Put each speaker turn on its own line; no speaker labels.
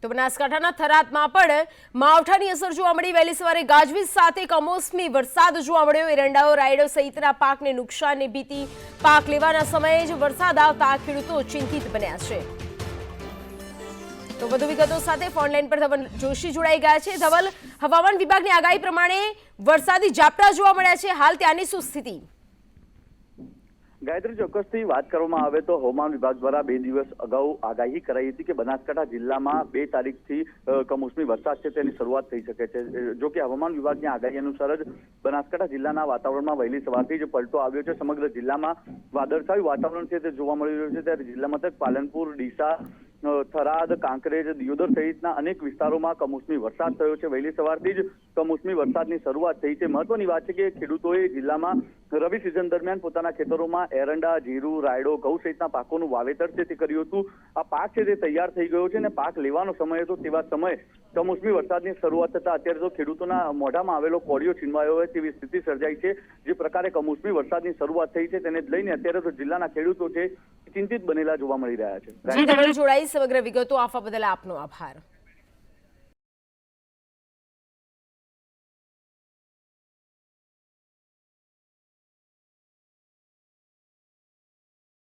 તો બનાસકાંઠાના થરાદમાં પણ માવઠાની અસર જોવા મળી। વહેલી સવારે ગાજવીજ સાથે કમોસમી વરસાદ જોવા મળ્યો। એરંડાઓ રાયડો સહિતના પાકને નુકસાનની ભીતિ। પાક લેવાના સમયે જ વરસાદ આવતા ખેડૂતો ચિંતિત બન્યા છે। તો વધુ વિગતો સાથે ફોનલાઈન પર ધવલ જોશી જોડાઈ ગયા છે। ધવલ, હવામાન વિભાગની આગાહી પ્રમાણે વરસાદી ઝાપટા જોવા મળ્યા છે, હાલ ત્યાંની શું સ્થિતિ?
ગાયત્રી, ચોક્કસથી વાત કરવામાં આવે તો હવામાન વિભાગ દ્વારા 2 દિવસ અગાઉ આગાહી કરાઈ હતી કે બનાસકાંઠા જિલ્લામાં 2 તારીખથી કમોસમી વરસાદ છે તેની શરૂઆત થઈ શકે છે। જો કે હવામાન વિભાગની આગાહી અનુસાર જ બનાસકાંઠા જિલ્લાના વાતાવરણમાં વહેલી સવારથી જ પલટો આવ્યો છે। સમગ્ર જિલ્લામાં વાદળછાયું વાતાવરણ છે તે જોવા મળી રહ્યું છે। ત્યારે જિલ્લા મથક પાલનપુર, ડીસા, થરાદ, કાંકરેજ, દિયોદર સહિતના અનેક વિસ્તારોમાં કમોસમી વરસાદ થયો છે। વહેલી સવારથી જ કમોસમી વરસાદની શરૂઆત થઈ છે। મહત્વની વાત છે કે ખેડૂતોએ જિલ્લામાં રવિ સિઝન દરમિયાન પોતાના ખેતરોમાં એરંડા, જીરું, રાયડો, ઘઉં સહિતના પાકોનું વાવેતર છે તે કર્યું હતું। આ પાક છે તે તૈયાર થઈ ગયો છે અને પાક લેવાનો સમય હતો તેવા સમયે કમોસમી વરસાદની શરૂઆત થતા અત્યારે તો ખેડૂતોના મોઢામાં આવેલો કોળિયો છીનવાયો હોય તેવી સ્થિતિ સર્જાઈ છે। જે પ્રકારે કમોસમી વરસાદની શરૂઆત થઈ છે તેને લઈને અત્યારે તો જિલ્લાના ખેડૂતો છે ચિંતિત બનેલા જોવા મળી રહ્યા છે।
સમગ્ર વિગતો આપવા બદલ આપનો આભાર।